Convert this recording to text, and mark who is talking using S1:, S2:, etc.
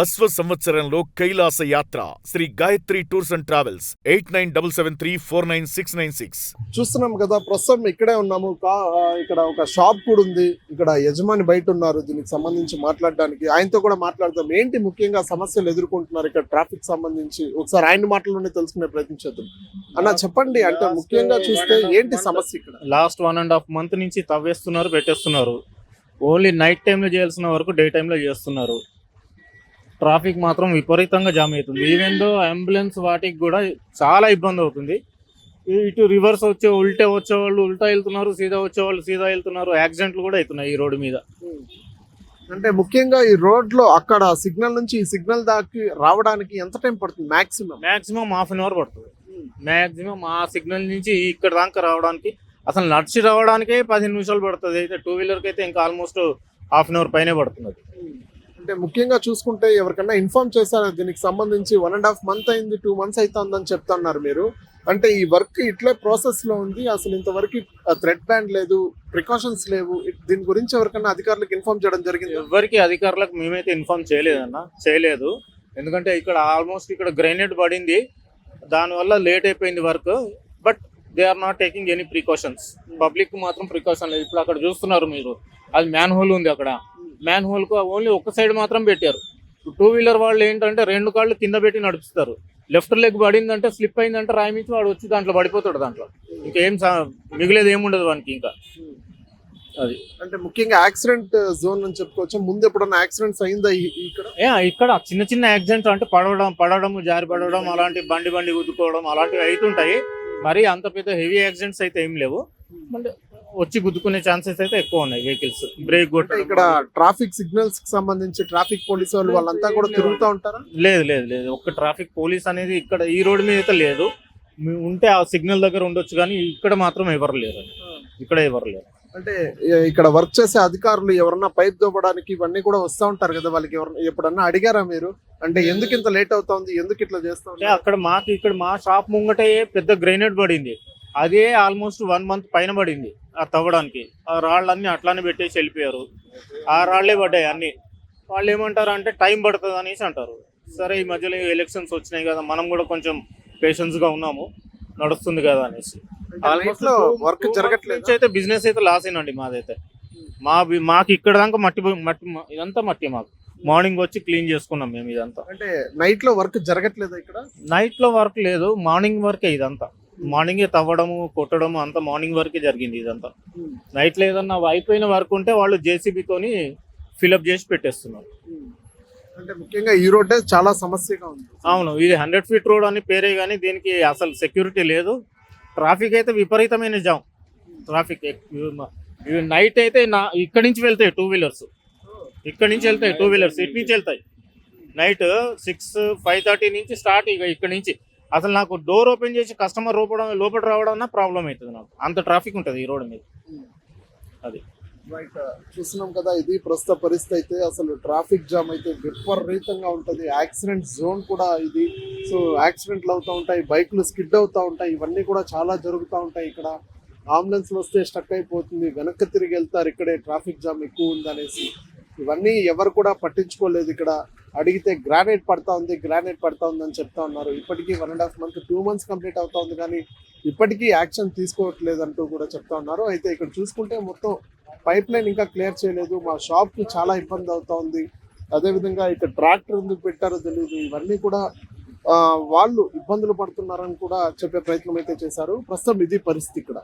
S1: అశ్వ సంవత్సరంలో కైలాస యాత్ర Sri Gayatri tours and travels 8977349696.
S2: చూస్తున్నాం కదా, ప్రస్తుతం ఇక్కడే ఉన్నాము. ఇక్కడ ఒక షాప్ కూడా ఉంది. ఇక్కడ యజమాని బయట ఉన్నారు. దీనికి సంబంధించి మాట్లాడడానికి ఆయనతో కూడా మాట్లాడదాం. ఏంటి ముఖ్యంగా సమస్యలు ఎదుర్కొంటున్నారు ఇక్కడ ట్రాఫిక్ సంబంధించి? ఒకసారి ఆయన మాటల్లోనే తెలుసుకునే ప్రయత్నం చేద్దాం. అన్న చెప్పండి, అంటే ముఖ్యంగా చూస్తే ఏంటి సమస్య ఇక్కడ?
S3: లాస్ట్ 1.5 month నుంచి తవ్వేస్తున్నారు, పెట్టేస్తున్నారు. ఓన్లీ నైట్ టైంలో చేయాల్సిన వరకు డే టైంలో చేస్తున్నారు. ట్రాఫిక్ మాత్రం విపరీతంగా జామ్ అవుతుంది. ఈవెన్ దో అంబులెన్స్ వాటికి కూడా చాలా ఇబ్బంది అవుతుంది. ఇటు రివర్స్ వచ్చేవాళ్ళు ఉల్టా వెళ్తున్నారు, సీదా వచ్చేవాళ్ళు సీదా వెళ్తున్నారు. యాక్సిడెంట్లు కూడా అవుతున్నాయి ఈ రోడ్డు మీద.
S2: అంటే ముఖ్యంగా ఈ రోడ్ లో అక్కడ సిగ్నల్ నుంచి ఈ సిగ్నల్ దాకా రావడానికి ఎంత టైం పడుతుంది? మాక్సిమం
S3: ½ an hour పడుతుంది. మాక్సిమం ఆ సిగ్నల్ నుంచి ఇక్కడ దాకా రావడానికి, అసలు నడిచి రావడానికే 15 నిమిషాలు పడుతుంది. అయితే 2-wheelerకి అయితే ఇంకా ఆల్మోస్ట్ ½ an hour పైనే పడుతుంది.
S2: అంటే ముఖ్యంగా చూసుకుంటే ఎవరికన్నా ఇన్ఫార్మ్ చేశారు దీనికి సంబంధించి? 1.5 month అయింది, 2 months అవుతుందని చెప్తున్నారు మీరు. అంటే ఈ వర్క్ ఇట్లే ప్రాసెస్ లో ఉంది, అసలు ఇంతవరకు థ్రెడ్ బ్యాండ్ లేదు, ప్రికాషన్స్ లేవు. దీని గురించి ఎవరికన్నా అధికారులకు ఇన్ఫార్మ్ చేయడం జరిగింది?
S3: ఎవరికి అధికారులకు మేమైతే ఇన్ఫార్మ్ చేయలేదు. ఎందుకంటే ఇక్కడ ఆల్మోస్ట్ ఇక్కడ గ్రైనేట్ పడింది, దానివల్ల లేట్ అయిపోయింది work. But they are not taking any precautions. Public మాత్రం ప్రికాషన్ లేదు. ఇప్పుడు అక్కడ చూస్తున్నారు మీరు, అది మ్యాన్ హోల్ ఉంది. అక్కడ మ్యాన్ హోల్ కు ఓన్లీ ఒక సైడ్ మాత్రం పెట్టారు. 2-wheeler వాళ్ళు ఏంటంటే 2 కాళ్ళు కింద పెట్టి నడుపుతారు. లెఫ్ట్ లెగ్ పడిందంటే, స్లిప్ అయిందంటే రాయిమించి వాడు వచ్చి దాంట్లో పడిపోతాడు. దాంట్లో ఇంకేం మిగిలేదు ఏముండదు వానికి ఇంకా. అది
S2: అంటే ముఖ్యంగా యాక్సిడెంట్ జోన్ అని చెప్పుకోవచ్చు. ముందు ఎప్పుడన్నా యాక్సిడెంట్స్ అయిందా ఇక్కడ?
S3: ఇక్కడ చిన్న యాక్సిడెంట్స్ అంటే పడడం జారి పడడం, అలాంటి బండి గుద్దుకోవడం అలాంటివి అవుతుంటాయి. మరి అంత పెద్ద హెవీ యాక్సిడెంట్స్ అయితే ఏం లేవు. అంటే వచ్చి గుద్దుకునే ఛాన్సెస్ అయితే ఎక్కువ ఉన్నాయి. వెహికల్స్ బ్రేక్ కొట్టే
S2: ఇక్కడ ట్రాఫిక్ సిగ్నల్స్ కి సంబంధించి ట్రాఫిక్ పోలీసు వాళ్ళు వాళ్ళంతా కూడా తిరుగుతూ ఉంటారా?
S3: లేదు. ఒక్క ట్రాఫిక్ పోలీస్ అనేది ఇక్కడ ఈ రోడ్డు మీద అయితే లేదు. ఉంటే ఆ సిగ్నల్ దగ్గర ఉండొచ్చు, కానీ ఇక్కడ మాత్రం ఎవరు లేరు.
S2: అంటే ఇక్కడ వర్క్ చేసే అధికారులు ఎవరన్నా పైప్ దోపడానికి ఇవన్నీ కూడా వస్తూ ఉంటారు కదా, వాళ్ళకి ఎప్పుడన్నా అడిగారా మీరు? అంటే ఎందుకు ఇంత లేట్ అవుతుంది, ఎందుకు ఇట్లా చేస్తా ఉంటారు?
S3: అక్కడ ఇక్కడ మా షాప్ ముంగటే పెద్ద గ్రైనేట్ పడింది. అదే ఆల్మోస్ట్ 1 month పైన పడింది ఆ తవ్వడానికి. ఆ రాళ్ళన్నీ అట్లానే పెట్టేసి వెళ్ళిపోయారు. ఆ రాళ్లే పడ్డాయి అన్ని. వాళ్ళు ఏమంటారు అంటే టైం పడుతుంది అనేసి అంటారు. సరే, ఈ మధ్యలో ఎలక్షన్స్ వచ్చినాయి కదా, మనం కూడా కొంచెం పేషెన్స్ గా ఉన్నాము, నడుస్తుంది కదా అనేసి.
S2: ఆల్మోస్ట్ వర్క్ జరగట్లేదు
S3: అయితే బిజినెస్ అయితే లాస్ అయినండి మాదైతే. మాకు ఇక్కడ దాకా మట్టి ఇదంతా మట్టి. మాకు మార్నింగ్ వచ్చి క్లీన్ చేసుకున్నాం మేము ఇదంతా.
S2: అంటే నైట్ లో వర్క్ జరగట్లేదు ఇక్కడ?
S3: నైట్ లో వర్క్ లేదు, మార్నింగ్ వర్కే ఇదంతా. మార్నింగే తవ్వడము కొట్టడము అంతా మార్నింగ్ వరకే జరిగింది ఇదంతా. నైట్ లో ఏదన్నా అయిపోయిన వర్క్ ఉంటే వాళ్ళు జేసీబీతోని ఫిల్అప్ చేసి పెట్టేస్తున్నారు.
S2: అంటే ముఖ్యంగా ఈ రోడ్ చాలా సమస్యగా ఉంది.
S3: అవును, ఇది 100 feet రోడ్ అని పేరే, కానీ దీనికి అసలు సెక్యూరిటీ లేదు. ట్రాఫిక్ అయితే విపరీతమైన జామ్. ట్రాఫిక్ నైట్ అయితే ఇక్కడి నుంచి వెళ్తాయి 2-wheelers. ఇక్కడి నుంచి వెళ్తాయి 2-wheelers, ఇటు నుంచి వెళ్తాయి. నైట్ 6-5:30 నుంచి స్టార్ట్. ఇక్కడి నుంచి అసలు నాకు డోర్ ఓపెన్ చేసి కస్టమర్ లోపల రావడం ప్రాబ్లం అవుతుంది నాకు. అంత ట్రాఫిక్ ఉంటుంది ఈ రోడ్ మీద. అది
S2: రైట్, చూస్తున్నాం కదా, ఇది ప్రస్తుత పరిస్థితి. అయితే అసలు ట్రాఫిక్ జామ్ అయితే విపరీతంగా ఉంటుంది. యాక్సిడెంట్ జోన్ కూడా ఇది. సో యాక్సిడెంట్లు అవుతూ ఉంటాయి, బైకులు స్కిడ్ అవుతూ ఉంటాయి, ఇవన్నీ కూడా చాలా జరుగుతూ ఉంటాయి. ఇక్కడ అంబులెన్స్లు వస్తే స్టక్ అయిపోతుంది, వెనక్కి తిరిగి వెళ్తారు ఇక్కడే ట్రాఫిక్ జామ్ ఎక్కువ ఉందనేసి. ఇవన్నీ ఎవరు కూడా పట్టించుకోలేదు. ఇక్కడ అడిగితే గ్రానైట్ పడతా ఉంది అని చెప్తా ఉన్నారు. ఇప్పటికీ 1.5 month 2 months కంప్లీట్ అవుతా ఉంది, కానీ ఇప్పటికీ యాక్షన్ తీసుకోవట్లేదు అంటూ కూడా చెప్తా ఉన్నారు. అయితే ఇక్కడ చూసుకుంటే మొత్తం పైప్ లైన్ ఇంకా క్లియర్ చేయలేదు. మా షాప్ కి చాలా ఇబ్బంది అవుతా ఉంది. అదేవిధంగా ఇక్కడ ట్రాక్టర్ ఎందుకు పెట్టారో తెలియదు. ఇవన్నీ కూడా వాళ్ళు ఇబ్బందులు పడుతున్నారని కూడా చెప్పే ప్రయత్నం అయితే చేశారు. ప్రస్తుతం ఇది పరిస్థితి ఇక్కడ.